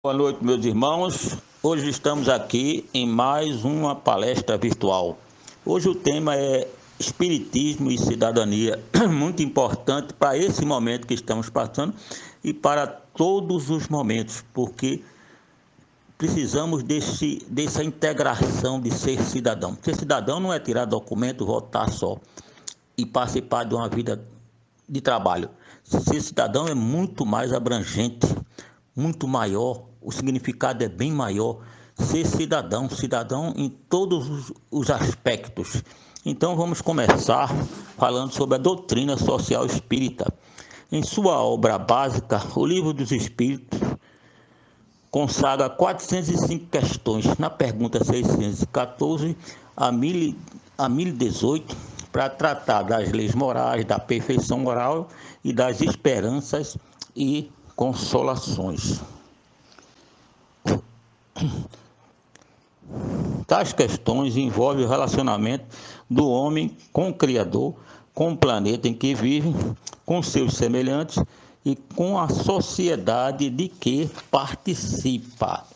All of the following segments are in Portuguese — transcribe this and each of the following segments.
Boa noite, meus irmãos. Hoje estamos aqui em mais uma palestra virtual. Hoje o tema é Espiritismo e Cidadania, muito importante para esse momento que estamos passando e para todos os momentos, porque precisamos dessa integração de ser cidadão. Ser cidadão não é tirar documento, votar só e participar de uma vida de trabalho. Ser cidadão é muito mais abrangente, muito maior, o significado é bem maior. Ser cidadão, cidadão em todos os aspectos. Então vamos começar falando sobre a doutrina social espírita. Em sua obra básica, o Livro dos Espíritos consagra 405 questões na pergunta 614 a 1018 para tratar das leis morais, da perfeição moral e das esperanças e consolações. Tais questões envolvem o relacionamento do homem com o Criador, com o planeta em que vive, com seus semelhantes e com a sociedade de que participa.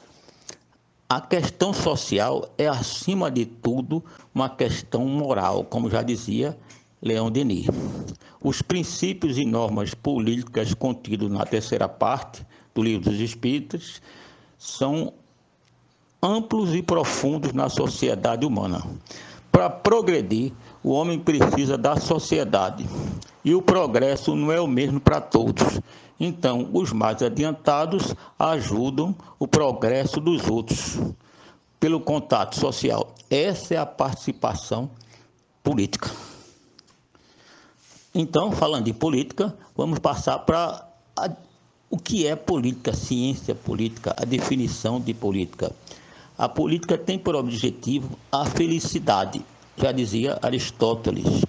A questão social é, acima de tudo, uma questão moral, como já dizia Leon Denis. Os princípios e normas políticas contidos na terceira parte do Livro dos Espíritos são amplos e profundos na sociedade humana. Para progredir, o homem precisa da sociedade e o progresso não é o mesmo para todos. Então, os mais adiantados ajudam o progresso dos outros pelo contato social. Essa é a participação política. Então, falando de política, vamos passar para o que é política, ciência política, a definição de política. A política tem por objetivo a felicidade, já dizia Aristóteles.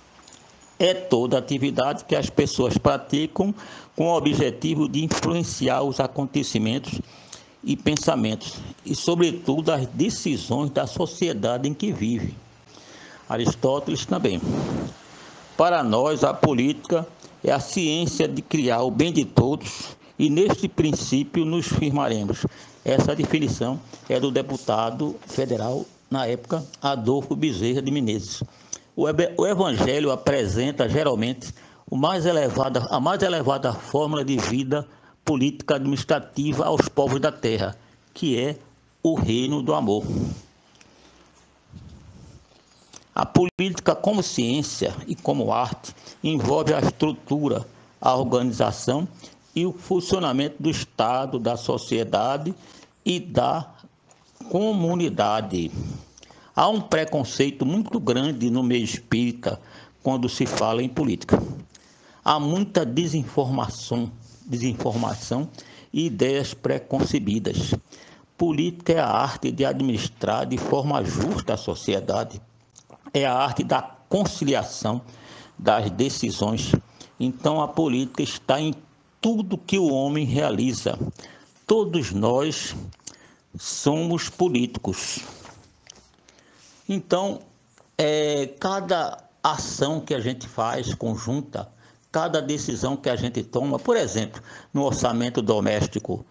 É toda atividade que as pessoas praticam com o objetivo de influenciar os acontecimentos e pensamentos, e sobretudo as decisões da sociedade em que vive. Aristóteles também. Para nós, a política é a ciência de criar o bem de todos, e neste princípio nos firmaremos. Essa definição é do deputado federal, na época, Adolfo Bezerra de Menezes. O Evangelho apresenta, geralmente, a mais elevada fórmula de vida política administrativa aos povos da terra, que é o reino do amor. A política, como ciência e como arte, envolve a estrutura, a organização e o funcionamento do Estado, da sociedade e da comunidade. Há um preconceito muito grande no meio espírita quando se fala em política. Há muita desinformação e ideias preconcebidas. Política é a arte de administrar de forma justa a sociedade. É a arte da conciliação das decisões. Então a política está em tudo que o homem realiza. Todos nós somos políticos. Então, cada ação que a gente faz conjunta, cada decisão que a gente toma, por exemplo, no orçamento doméstico,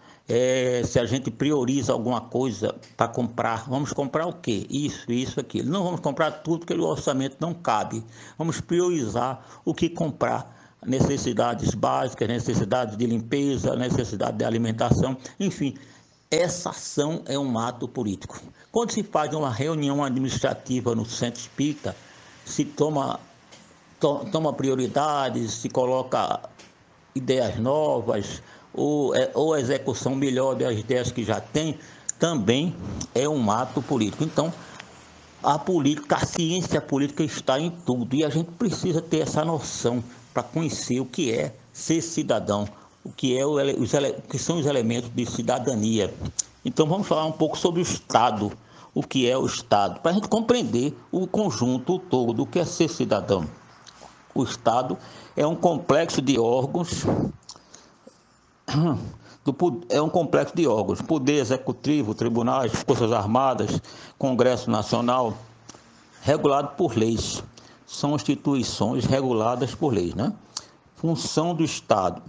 se a gente prioriza alguma coisa para comprar, vamos comprar o quê? Isso, aquilo. Não vamos comprar tudo porque o orçamento não cabe. Vamos priorizar o que comprar. Necessidades básicas, necessidades de limpeza, necessidade de alimentação, enfim. Essa ação é um ato político. Quando se faz uma reunião administrativa no centro espírita, se toma prioridades, se coloca ideias novas, ou execução melhor das ideias que já tem, também é um ato político. Então, a ciência política está em tudo e a gente precisa ter essa noção para conhecer o que é ser cidadão, o que são os elementos de cidadania. Então vamos falar um pouco sobre o Estado, o que é o Estado, para a gente compreender o conjunto o todo, o que é ser cidadão. O Estado é um complexo de órgãos, poder executivo, tribunais, forças armadas, Congresso Nacional, regulado por leis. São instituições reguladas por leis, né? Função do Estado: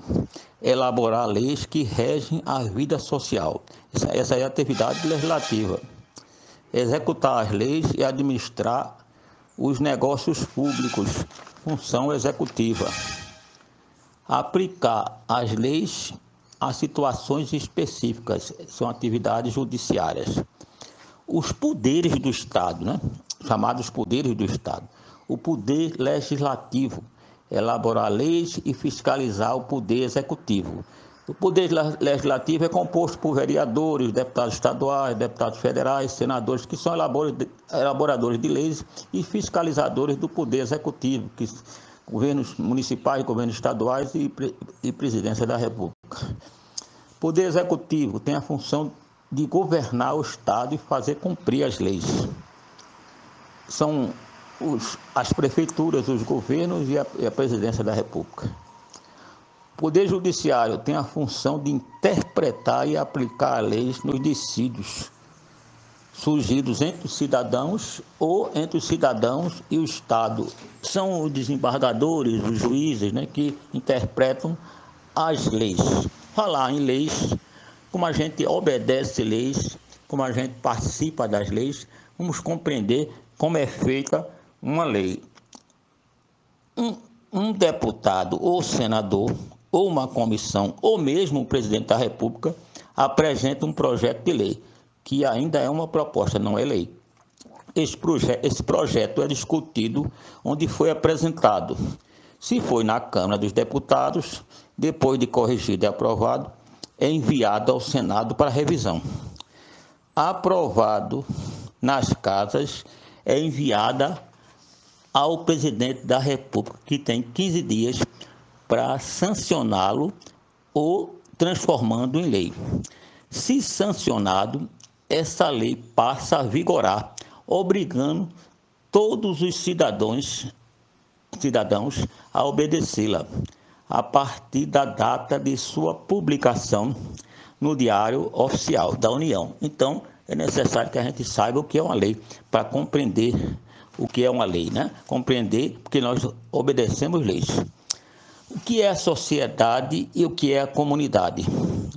elaborar leis que regem a vida social. Essa é a atividade legislativa. Executar as leis e administrar os negócios públicos. Função executiva: aplicar as leis a situações específicas. São atividades judiciárias. Os poderes do Estado, né? Chamados poderes do Estado. O poder legislativo: elaborar leis e fiscalizar o poder executivo. O poder legislativo é composto por vereadores, deputados estaduais, deputados federais, senadores, que são elaboradores de leis e fiscalizadores do poder executivo, que governos municipais, governos estaduais e presidência da República. O poder executivo tem a função de governar o Estado e fazer cumprir as leis. São as prefeituras, os governos e a presidência da República. O Poder Judiciário tem a função de interpretar e aplicar leis nos dissídios surgidos entre os cidadãos ou entre os cidadãos e o Estado. São os desembargadores, os juízes, né, que interpretam as leis. Falar em leis, como a gente obedece leis, como a gente participa das leis, vamos compreender como é feita uma lei. Um deputado ou senador, ou uma comissão, ou mesmo o presidente da República, apresenta um projeto de lei, que ainda é uma proposta, não é lei. Esse projeto é discutido onde foi apresentado. Se foi na Câmara dos Deputados, depois de corrigido e aprovado, é enviado ao Senado para revisão. Aprovado nas casas, é enviada ao presidente da República, que tem 15 dias para sancioná-lo ou transformando em lei. Se sancionado, essa lei passa a vigorar, obrigando todos os cidadãos a obedecê-la, a partir da data de sua publicação no Diário Oficial da União. Então, é necessário que a gente saiba o que é uma lei, para compreender o que é uma lei, né? Compreender porque nós obedecemos leis. O que é a sociedade e o que é a comunidade?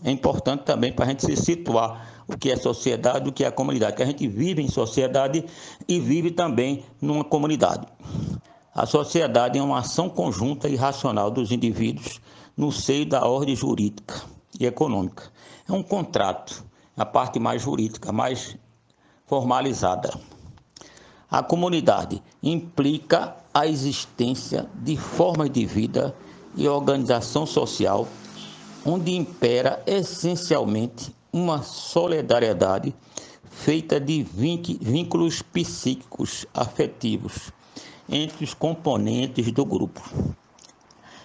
É importante também para a gente se situar o que é a sociedade e o que é a comunidade, que a gente vive em sociedade e vive também numa comunidade. A sociedade é uma ação conjunta e racional dos indivíduos no seio da ordem jurídica e econômica. É um contrato, a parte mais jurídica, mais formalizada. A comunidade implica a existência de formas de vida e organização social onde impera essencialmente uma solidariedade feita de vínculos psíquicos afetivos entre os componentes do grupo.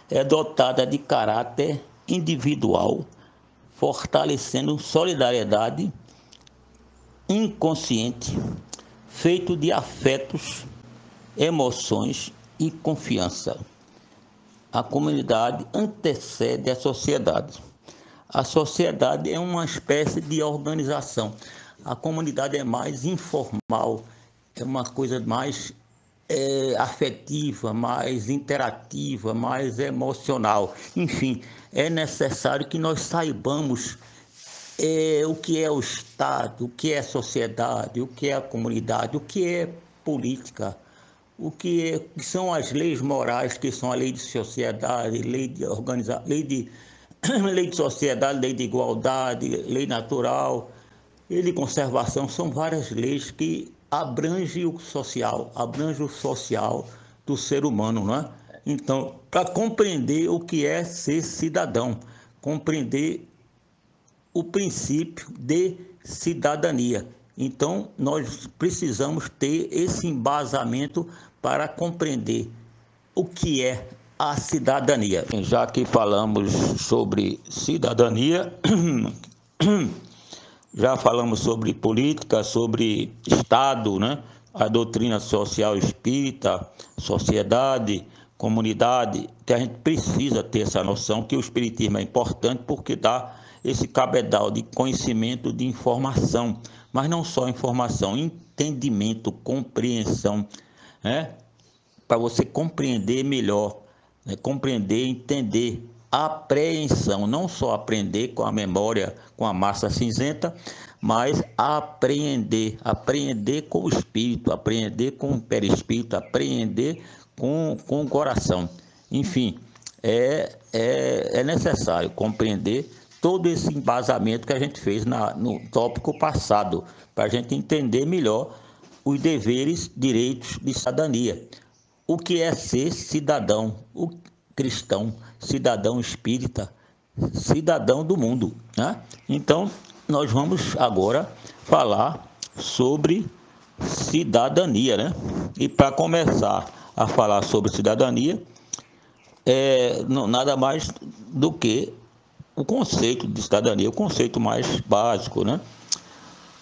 É dotada de caráter individual, fortalecendo solidariedade inconsciente, feito de afetos, emoções e confiança. A comunidade antecede a sociedade. A sociedade é uma espécie de organização. A comunidade é mais informal, é uma coisa mais afetiva, mais interativa, mais emocional. Enfim, é necessário que nós saibamos o que é o Estado, o que é a sociedade, o que é a comunidade, o que é política, o que são as leis morais, que são a lei de sociedade, lei de lei de sociedade, lei de igualdade, lei natural, lei de conservação. São várias leis que abrangem o social do ser humano, não é? Então, para compreender o que é ser cidadão, compreender o princípio de cidadania. Então, nós precisamos ter esse embasamento para compreender o que é a cidadania. Já que falamos sobre cidadania, já falamos sobre política, sobre Estado, né? A doutrina social espírita, sociedade, comunidade, que a gente precisa ter essa noção que o espiritismo é importante porque dá esse cabedal de conhecimento, de informação, mas não só informação, entendimento, compreensão, né? Para você compreender melhor né? Compreender, entender, apreensão, não só aprender com a memória, com a massa cinzenta, mas apreender com o espírito, apreender com o perispírito, apreender com o coração. Enfim, é necessário compreender todo esse embasamento que a gente fez no tópico passado, para a gente entender melhor os deveres, direitos de cidadania. O que é ser cidadão, o cristão, cidadão espírita, cidadão do mundo, né? Então, nós vamos agora falar sobre cidadania, né? E para começar a falar sobre cidadania, nada mais do que o conceito de cidadania, o conceito mais básico, né?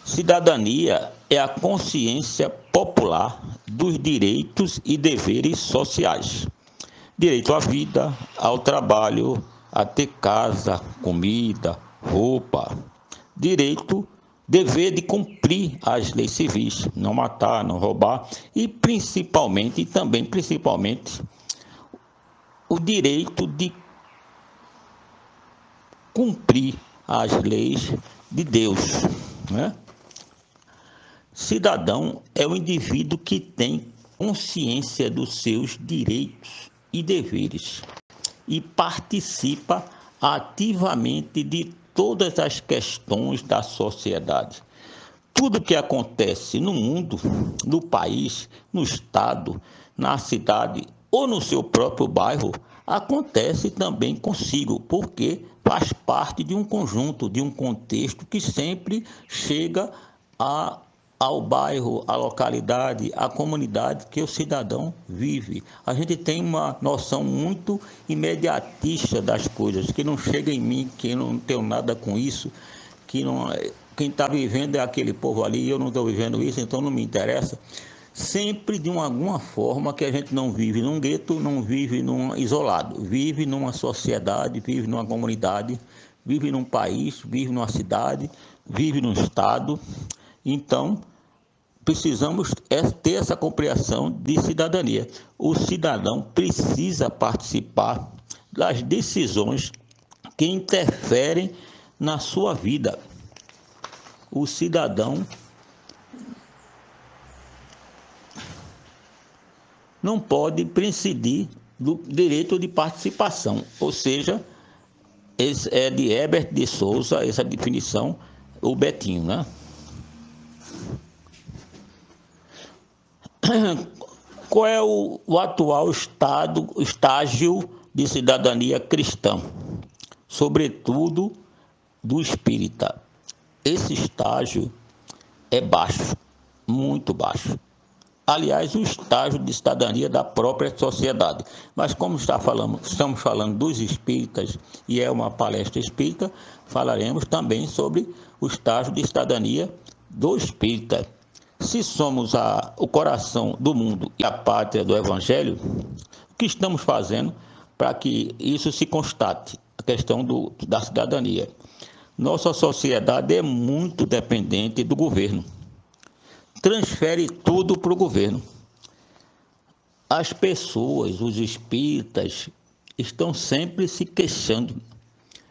Cidadania é a consciência popular dos direitos e deveres sociais. Direito à vida, ao trabalho, a ter casa, comida, roupa. Dever de cumprir as leis civis, não matar, não roubar e principalmente o direito de cumprir as leis de Deus, né? Cidadão é o indivíduo que tem consciência dos seus direitos e deveres e participa ativamente de todas as questões da sociedade. Tudo que acontece no mundo, no país, no estado, na cidade ou no seu próprio bairro, acontece também consigo, porque faz parte de um conjunto, de um contexto que sempre chega ao bairro, à localidade, à comunidade que o cidadão vive. A gente tem uma noção muito imediatista das coisas, que não chega em mim, que eu não tenho nada com isso, que não, quem está vivendo é aquele povo ali, e eu não estou vivendo isso, então não me interessa. Sempre de alguma forma que a gente não vive num gueto, não vive isolado, vive numa sociedade, vive numa comunidade, vive num país, vive numa cidade, vive num estado. Então, precisamos ter essa compreensão de cidadania. O cidadão precisa participar das decisões que interferem na sua vida. O cidadão não pode prescindir do direito de participação, ou seja, esse é de Herbert de Souza, essa definição, o Betinho, né? Qual é o atual estágio de cidadania cristã? Sobretudo do espírita. Esse estágio é baixo, muito baixo. Aliás, o estágio de cidadania da própria sociedade. Mas como estamos falando dos espíritas e é uma palestra espírita, falaremos também sobre o estágio de cidadania do espírita. Se somos o coração do mundo e a pátria do Evangelho, o que estamos fazendo para que isso se constate, a questão da cidadania? Nossa sociedade é muito dependente do governo. Transfere tudo para o governo. As pessoas, os espíritas, estão sempre se queixando,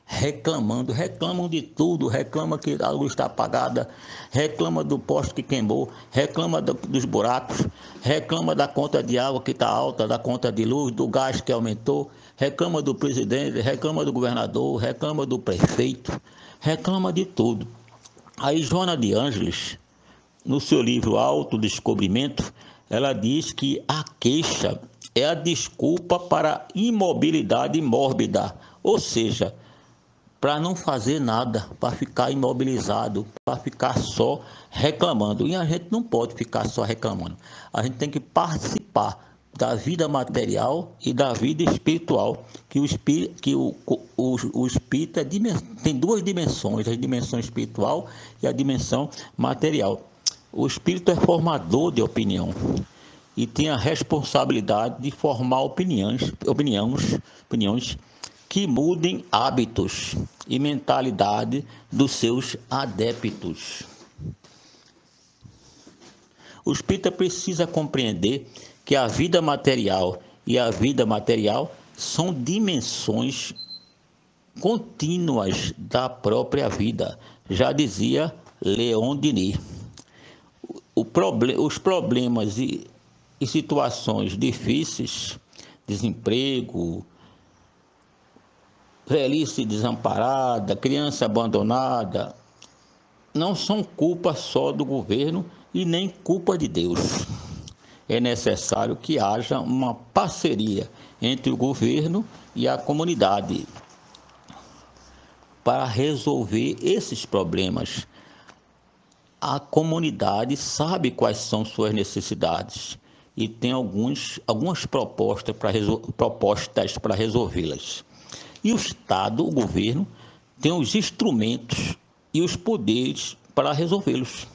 reclamam de tudo, reclamam que a luz está apagada, reclama do poste que queimou, reclama dos buracos, reclama da conta de água que está alta, da conta de luz, do gás que aumentou, reclama do presidente, reclama do governador, reclama do prefeito, reclama de tudo. Aí Joana de Ângeles, no seu livro Autodescobrimento, ela diz que a queixa é a desculpa para a imobilidade mórbida, ou seja, para não fazer nada, para ficar imobilizado, para ficar só reclamando. E a gente não pode ficar só reclamando. A gente tem que participar da vida material e da vida espiritual, que o espírito tem duas dimensões, a dimensão espiritual e a dimensão material. O espírito é formador de opinião e tem a responsabilidade de formar opiniões que mudem hábitos e mentalidade dos seus adeptos. O espírita precisa compreender que a vida material e a vida material são dimensões contínuas da própria vida, já dizia Leon Denis. Os problemas e situações difíceis, desemprego, velhice desamparada, criança abandonada, não são culpa só do governo e nem culpa de Deus. É necessário que haja uma parceria entre o governo e a comunidade para resolver esses problemas. A comunidade sabe quais são suas necessidades e tem algumas propostas para resolvê-las. E o Estado, o governo, tem os instrumentos e os poderes para resolvê-los.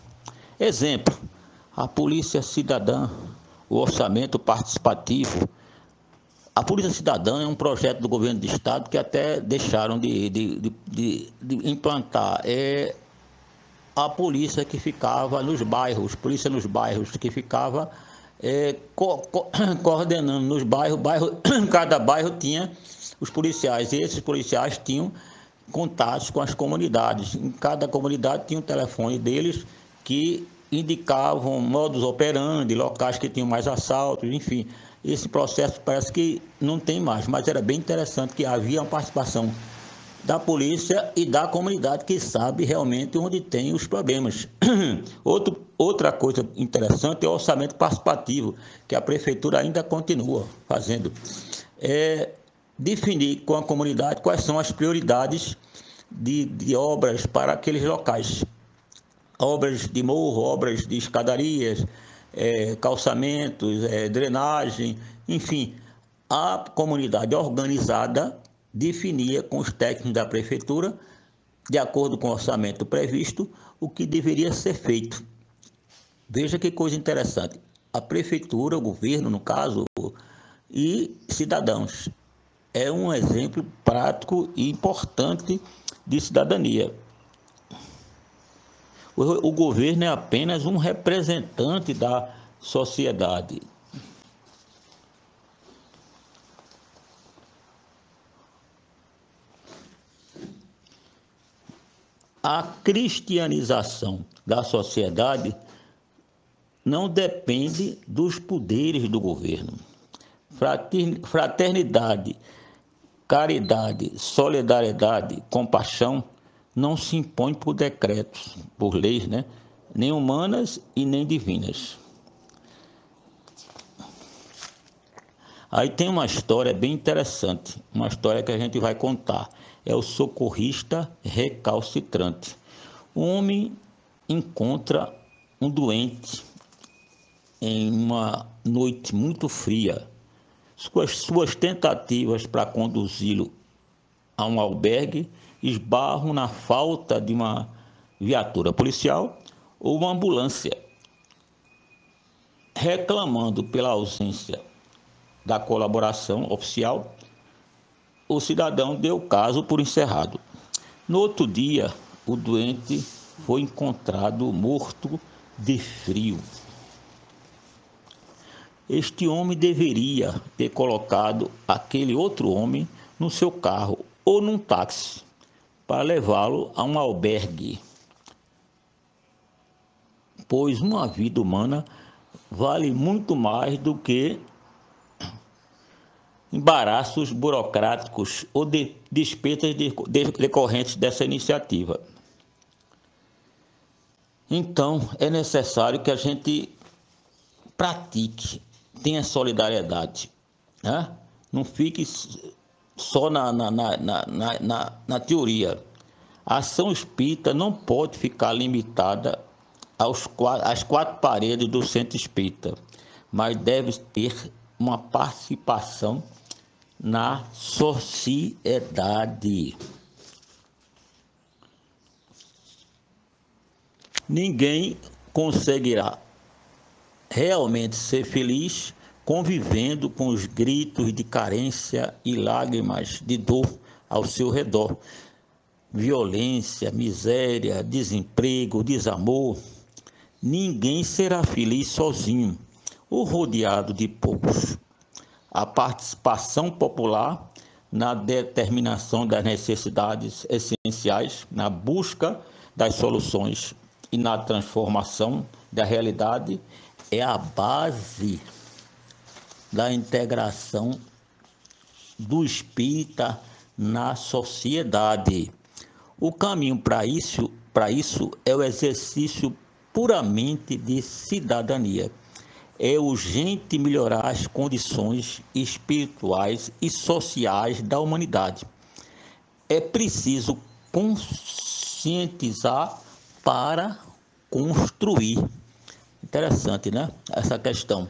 Exemplo, a Polícia Cidadã, o orçamento participativo. A Polícia Cidadã é um projeto do governo do Estado que até deixaram de implantar. É a polícia que ficava nos bairros, polícia nos bairros, que ficava coordenando nos bairros, cada bairro tinha os policiais, e esses policiais tinham contatos com as comunidades. Em cada comunidade tinha um telefone deles que indicavam modus operandi, locais que tinham mais assaltos, enfim. Esse processo parece que não tem mais, mas era bem interessante que havia uma participação da polícia e da comunidade que sabe realmente onde tem os problemas. Outra coisa interessante é o orçamento participativo, que a prefeitura ainda continua fazendo. Definir com a comunidade quais são as prioridades de obras para aqueles locais. Obras de morro, obras de escadarias, calçamentos, drenagem, enfim. A comunidade organizada definia com os técnicos da prefeitura, de acordo com o orçamento previsto, o que deveria ser feito. Veja que coisa interessante. A prefeitura, o governo, no caso, e cidadãos. É um exemplo prático e importante de cidadania. O governo é apenas um representante da sociedade. A cristianização da sociedade não depende dos poderes do governo. Fraternidade, caridade, solidariedade, compaixão não se impõe por decretos, por leis, nem humanas e nem divinas. Aí tem uma história bem interessante, uma história que a gente vai contar. É o socorrista recalcitrante. Um homem encontra um doente em uma noite muito fria. Suas tentativas para conduzi-lo a um albergue esbarram na falta de uma viatura policial ou uma ambulância. Reclamando pela ausência da colaboração oficial, o cidadão deu o caso por encerrado. No outro dia, o doente foi encontrado morto de frio. Este homem deveria ter colocado aquele outro homem no seu carro ou num táxi para levá-lo a um albergue, pois uma vida humana vale muito mais do que embaraços burocráticos ou despesas decorrentes dessa iniciativa. Então, é necessário que a gente pratique, tenha solidariedade, né? Não fique só na teoria. A ação espírita não pode ficar limitada às quatro paredes do centro espírita, mas deve ter uma participação na sociedade. Ninguém conseguirá realmente ser feliz convivendo com os gritos de carência e lágrimas de dor ao seu redor. Violência, miséria, desemprego, desamor. Ninguém será feliz sozinho ou rodeado de poucos. a participação popular na determinação das necessidades essenciais, na busca das soluções e na transformação da realidade é a base da integração do espírita na sociedade. O caminho para isso é o exercício puramente de cidadania. É urgente melhorar as condições espirituais e sociais da humanidade. É preciso conscientizar para construir. Interessante, né? Essa questão.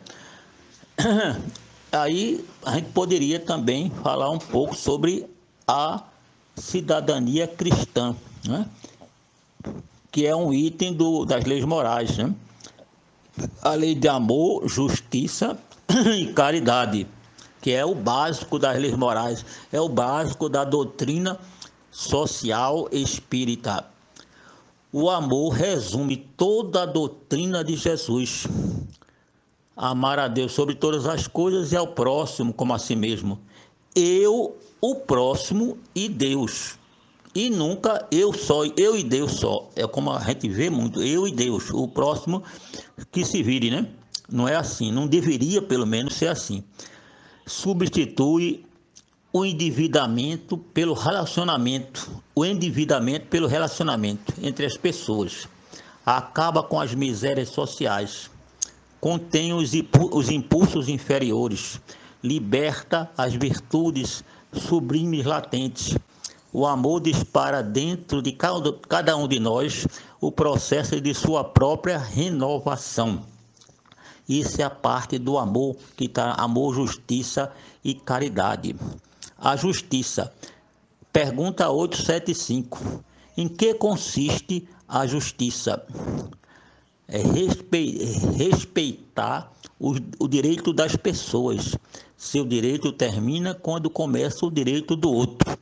Aí a gente poderia também falar um pouco sobre a cidadania cristã, né? Que é um item das leis morais, né? A lei de amor, justiça e caridade, que é o básico das leis morais, é o básico da doutrina social espírita. O amor resume toda a doutrina de Jesus. Amar a Deus sobre todas as coisas e ao próximo como a si mesmo. Eu, o próximo e Deus. E nunca eu e Deus só. É como a gente vê muito, eu e Deus. O próximo que se vire, né? Não é assim, não deveria pelo menos ser assim. Substitui o endividamento pelo relacionamento. O endividamento pelo relacionamento entre as pessoas. Acaba com as misérias sociais. Contém os impulsos inferiores. Liberta as virtudes sublimes latentes. O amor dispara dentro de cada um de nós o processo de sua própria renovação. Isso é a parte do amor, que está amor, justiça e caridade. A justiça. Pergunta 875. Em que consiste a justiça? É respeitar o direito das pessoas. Seu direito termina quando começa o direito do outro.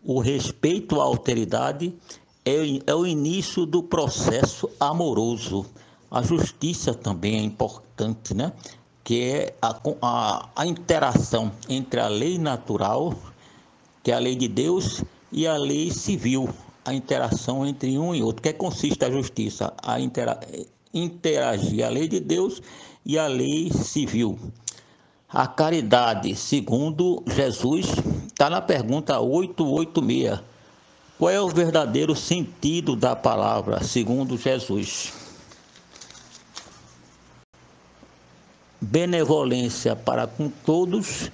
O respeito à alteridade é o início do processo amoroso. A justiça também é importante, né? Que é a interação entre a lei natural, que é a lei de Deus, e a lei civil, a interação entre um e outro. Que consiste a justiça? Interagir a lei de Deus e a lei civil. A caridade, segundo Jesus, está na pergunta 886. Qual é o verdadeiro sentido da palavra, segundo Jesus? Benevolência para com todos,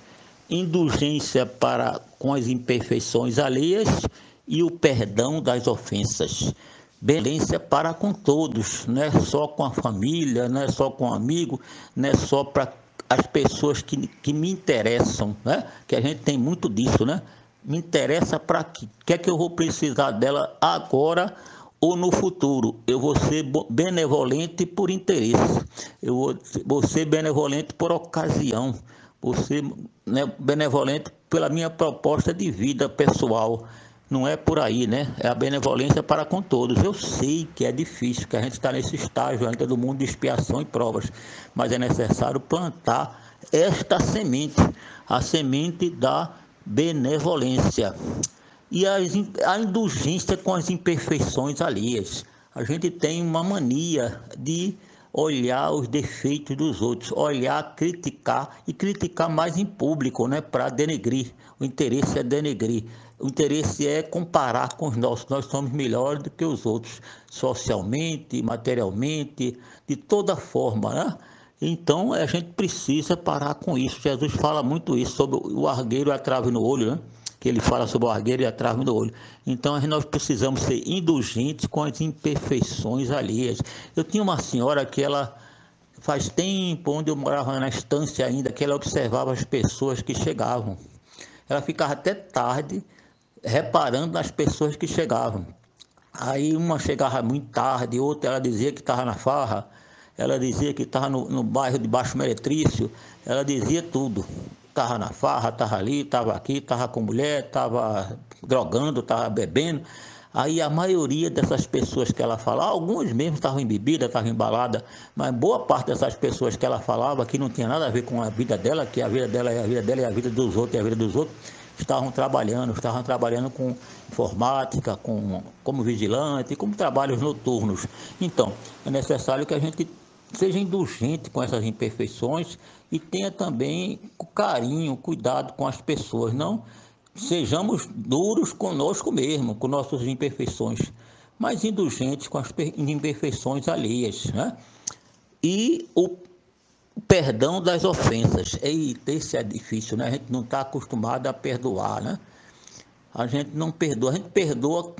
indulgência para com as imperfeições alheias e o perdão das ofensas. Benevolência para com todos, não é só com a família, não é só com o amigo, não é só para as pessoas que me interessam, né? Que a gente tem muito disso, né? Me interessa para quê? O que é que eu vou precisar dela agora ou no futuro? Eu vou ser benevolente por interesse, eu vou ser benevolente por ocasião, vou ser, né, benevolente pela minha proposta de vida pessoal. Não é por aí, né? É a benevolência para com todos. Eu sei que é difícil, que a gente está nesse estágio ainda do mundo de expiação e provas, mas é necessário plantar esta semente, a semente da benevolência. E a indulgência com as imperfeições alheias. A gente tem uma mania de olhar os defeitos dos outros, olhar, criticar e criticar mais em público, né, para denegrir. O interesse é denegrir. O interesse é comparar com os nossos. Nós somos melhores do que os outros, socialmente, materialmente, de toda forma, né? Então a gente precisa parar com isso. Jesus fala muito isso sobre o argueiro e a trave no olho, né? Que ele fala sobre o argueiro e a trave no olho. Então nós precisamos ser indulgentes com as imperfeições alheias. Eu tinha uma senhora que ela faz tempo, onde eu morava na estância ainda, que ela observava as pessoas que chegavam. Ela ficava até tarde reparando nas pessoas que chegavam. Aí uma chegava muito tarde, outra ela dizia que estava na farra, ela dizia que estava no bairro de Baixo Meretrício, ela dizia tudo. Estava na farra, estava ali, estava aqui, estava com mulher, estava drogando, estava bebendo. Aí a maioria dessas pessoas que ela falava, alguns mesmo estavam em bebida, estavam em balada, mas boa parte dessas pessoas que ela falava que não tinha nada a ver com a vida dela, que a vida dela é a vida dela e a vida dos outros é a vida dos outros, estavam trabalhando com informática, como vigilante, como trabalhos noturnos. Então, é necessário que a gente seja indulgente com essas imperfeições e tenha também carinho, cuidado com as pessoas, não sejamos duros conosco mesmo, com nossas imperfeições, mas indulgentes com as imperfeições alheias, né? E o perdão das ofensas. Eita, esse é difícil, né? A gente não está acostumado a perdoar, né? A gente não perdoa, a gente perdoa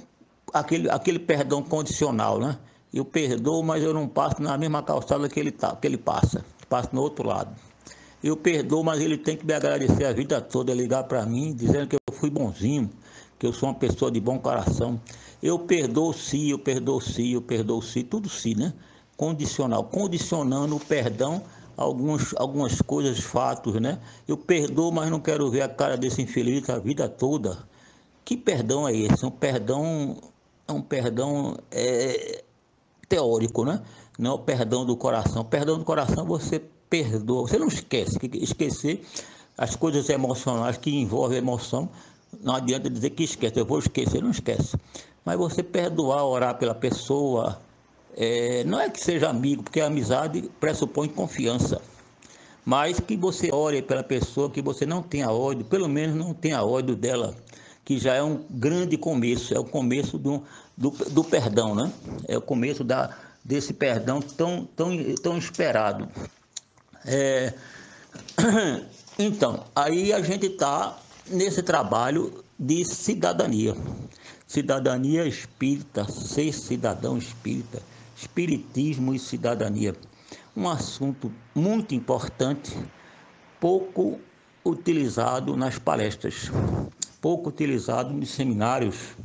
aquele perdão condicional, né? Eu perdoo, mas eu não passo na mesma calçada que ele passa, passo no outro lado. Eu perdoo, mas ele tem que me agradecer a vida toda, ligar para mim, dizendo que eu fui bonzinho, que eu sou uma pessoa de bom coração. Eu perdoo sim, eu perdoo sim, eu perdoo sim, tudo sim, né? Condicional, condicionando o perdão a algumas coisas, fatos, né? Eu perdoo, mas não quero ver a cara desse infeliz a vida toda. Que perdão é esse? Um perdão teórico, né? Não é o perdão do coração. O perdão do coração você perdoa, você não esquece. Esquecer as coisas emocionais que envolvem emoção, não adianta dizer que esquece. Eu vou esquecer, não esquece. Mas você perdoar, orar pela pessoa, não é que seja amigo, porque a amizade pressupõe confiança. Mas que você ore pela pessoa, que você não tenha ódio, pelo menos não tenha ódio dela, que já é um grande começo, é o começo do perdão, né? É o começo desse perdão tão esperado. É, então, aí a gente está nesse trabalho de cidadania. Cidadania espírita, ser cidadão espírita, espiritismo e cidadania. Um assunto muito importante, pouco utilizado nas palestras, pouco utilizado nos seminários,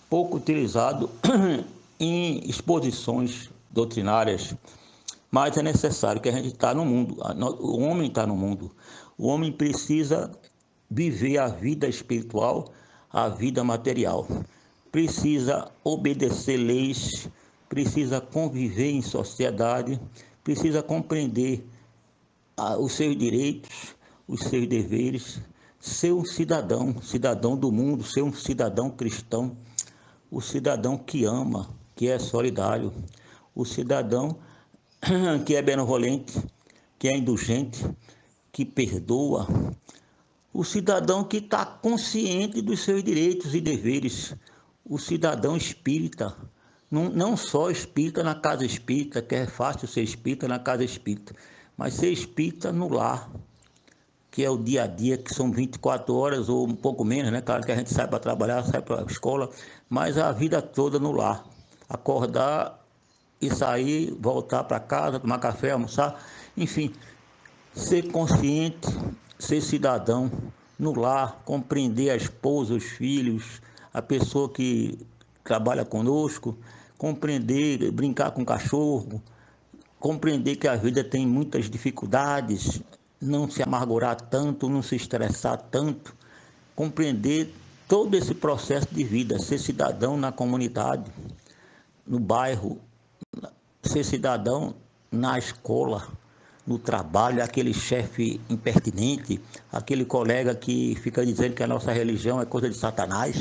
pouco utilizado em exposições doutrinárias, mas é necessário que a gente está no mundo, o homem está no mundo, o homem precisa viver a vida espiritual, a vida material, precisa obedecer leis, precisa conviver em sociedade, precisa compreender os seus direitos, os seus deveres, ser um cidadão, cidadão do mundo, ser um cidadão cristão, o cidadão que ama, que é solidário, o cidadão que é benevolente, que é indulgente, que perdoa, o cidadão que está consciente dos seus direitos e deveres, o cidadão espírita, não só espírita na casa espírita, que é fácil ser espírita na casa espírita, mas ser espírita no lar, que é o dia a dia, que são 24 horas ou um pouco menos, né? Claro que a gente sai para trabalhar, sai para a escola, mas a vida toda no lar. Acordar e sair, voltar para casa, tomar café, almoçar, enfim, ser consciente, ser cidadão no lar, compreender a esposa, os filhos, a pessoa que trabalha conosco, compreender, brincar com o cachorro, compreender que a vida tem muitas dificuldades, não se amargurar tanto, não se estressar tanto, compreender todo esse processo de vida, ser cidadão na comunidade, no bairro, ser cidadão na escola, no trabalho, aquele chefe impertinente, aquele colega que fica dizendo que a nossa religião é coisa de Satanás,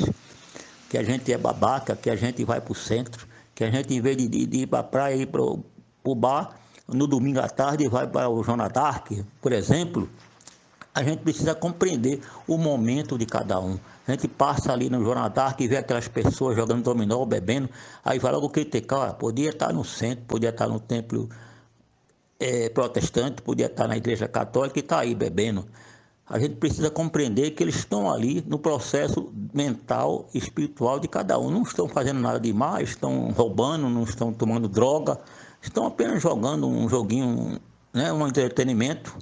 que a gente é babaca, que a gente vai para o centro, que a gente, em vez de ir para a praia, ir para o bar, no domingo à tarde vai para o Joana d'Arc, por exemplo. A gente precisa compreender o momento de cada um. A gente passa ali no Joana d'Arc e vê aquelas pessoas jogando dominó, bebendo, aí vai logo criticar, podia estar no centro, podia estar no templo protestante, podia estar na igreja católica e está aí bebendo. A gente precisa compreender que eles estão ali no processo mental e espiritual de cada um. Não estão fazendo nada demais, estão roubando, não estão tomando droga, estão apenas jogando um joguinho, né, um entretenimento.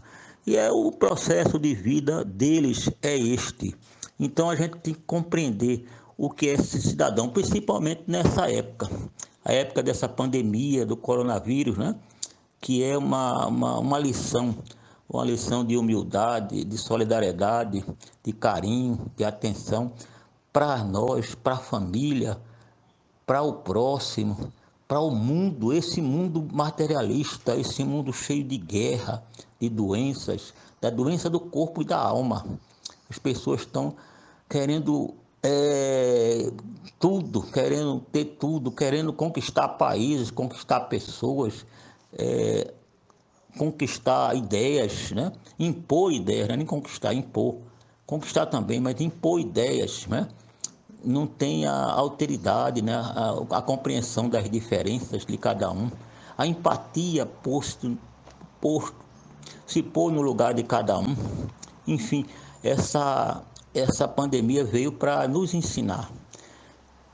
E é o processo de vida deles é este. Então a gente tem que compreender o que é esse cidadão, principalmente nessa época, a época dessa pandemia do coronavírus, né? Que é uma lição de humildade, de solidariedade, de carinho, de atenção para nós, para a família, para o próximo, para o mundo, esse mundo materialista, esse mundo cheio de guerra, de doenças, da doença do corpo e da alma. As pessoas estão querendo tudo, querendo ter tudo, querendo conquistar países, conquistar pessoas, conquistar ideias, né? Impor ideias, não é nem conquistar, impor. Conquistar também, mas impor ideias, né? Não tem a alteridade, né? A compreensão das diferenças de cada um, a empatia por se pôr no lugar de cada um. Enfim, essa pandemia veio para nos ensinar.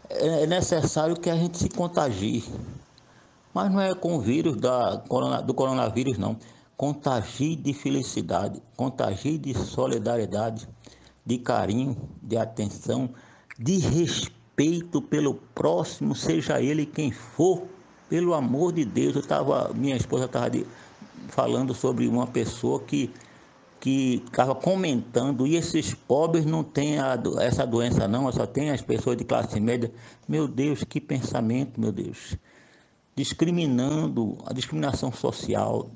É necessário que a gente se contagie, mas não é com o vírus do coronavírus, não. Contagie de felicidade, contagie de solidariedade, de carinho, de atenção, de respeito pelo próximo, seja ele quem for, pelo amor de Deus. Minha esposa estava falando sobre uma pessoa que estava comentando, e esses pobres não têm essa doença não, só tem as pessoas de classe média. Meu Deus, que pensamento, meu Deus. Discriminando, a discriminação social.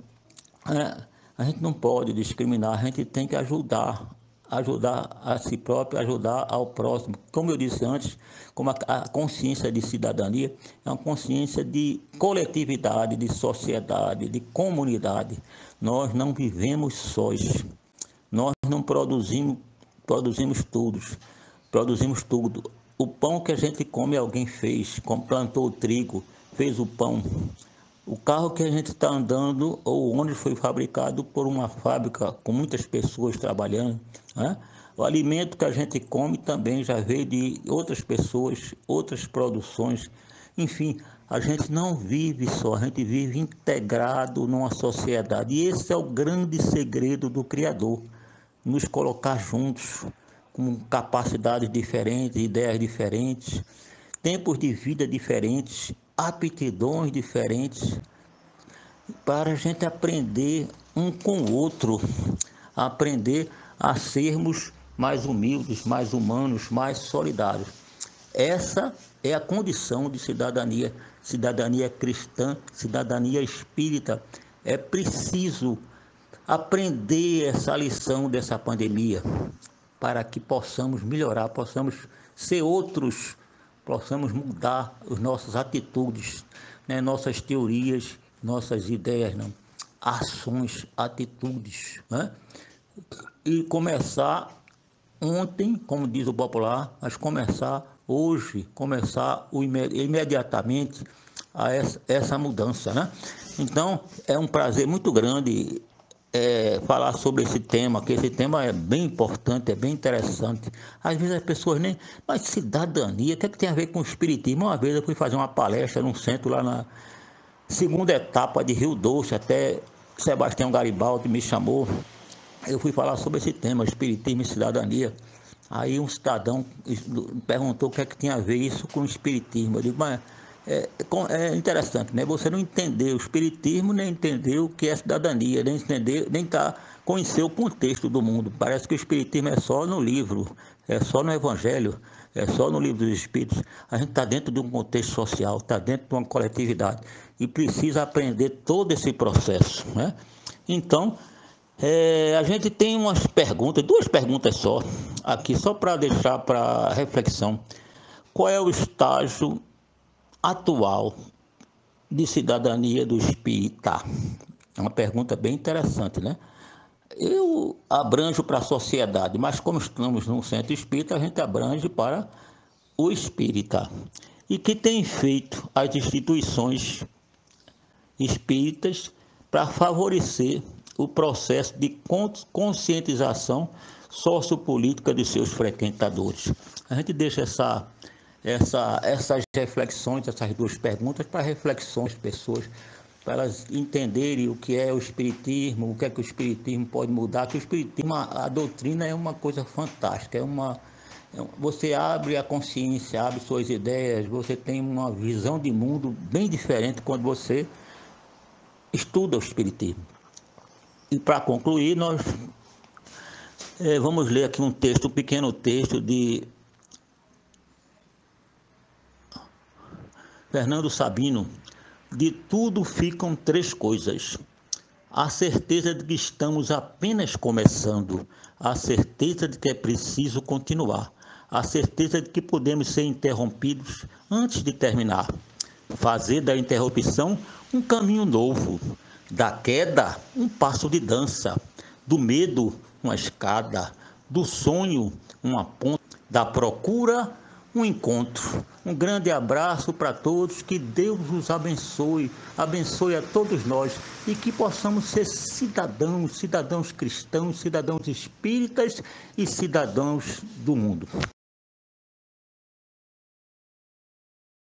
A gente não pode discriminar, a gente tem que ajudar a si próprio, ajudar ao próximo. Como eu disse antes, como a consciência de cidadania é uma consciência de coletividade, de sociedade, de comunidade. Nós não vivemos sós, nós não produzimos tudo. O pão que a gente come alguém fez, plantou o trigo, fez o pão. O carro que a gente está andando ou o ônibus foi fabricado por uma fábrica com muitas pessoas trabalhando, né? O alimento que a gente come também já veio de outras pessoas, outras produções. Enfim, a gente não vive só, a gente vive integrado numa sociedade. E esse é o grande segredo do Criador, nos colocar juntos, com capacidades diferentes, ideias diferentes, tempos de vida diferentes, aptidões diferentes, para a gente aprender um com o outro, aprender a sermos mais humildes, mais humanos, mais solidários. Essa é a condição de cidadania, cidadania cristã, cidadania espírita. É preciso aprender essa lição dessa pandemia para que possamos melhorar, possamos ser outros, possamos mudar as nossas atitudes, né? Nossas teorias, nossas ideias, não. Ações, atitudes, né? E começar ontem, como diz o popular, mas começar hoje, imediatamente a essa mudança, né? Então, é um prazer muito grande falar sobre esse tema, que esse tema é bem importante, é bem interessante. Às vezes as pessoas nem... Mas cidadania, o que é que tem a ver com o espiritismo? Uma vez eu fui fazer uma palestra num centro lá na segunda etapa de Rio Doce, até Sebastião Garibaldi me chamou. Eu fui falar sobre esse tema, espiritismo e cidadania. Aí um cidadão perguntou o que é que tinha a ver isso com o espiritismo. Eu digo, mas é interessante, né? Você não entendeu o espiritismo, nem entendeu o que é cidadania, nem entendeu, nem conhecer o contexto do mundo. Parece que o espiritismo é só no livro, é só no evangelho, é só no livro dos espíritos. A gente está dentro de um contexto social, está dentro de uma coletividade e precisa aprender todo esse processo, né? Então, a gente tem umas perguntas, duas perguntas só, aqui, só para deixar para reflexão. Qual é o estágio atual de cidadania do espírita? É uma pergunta bem interessante, né? Eu abranjo para a sociedade, mas como estamos num centro espírita, a gente abrange para o espírita. E que tem feito as instituições espíritas para favorecer o processo de conscientização sociopolítica de seus frequentadores. A gente deixa essas reflexões, essas duas perguntas para reflexões das pessoas, para elas entenderem o que é o espiritismo, o que é que o espiritismo pode mudar, que o espiritismo, a doutrina é uma coisa fantástica, você abre a consciência, abre suas ideias, você tem uma visão de mundo bem diferente quando você estuda o espiritismo. E para concluir, nós vamos ler aqui um texto, um pequeno texto Fernando Sabino: de tudo ficam três coisas: a certeza de que estamos apenas começando, a certeza de que é preciso continuar, a certeza de que podemos ser interrompidos antes de terminar, fazer da interrupção um caminho novo, da queda um passo de dança, do medo uma escada, do sonho uma ponte, da procura um encontro. Um grande abraço para todos, que Deus os abençoe, abençoe a todos nós e que possamos ser cidadãos cristãos, cidadãos espíritas e cidadãos do mundo.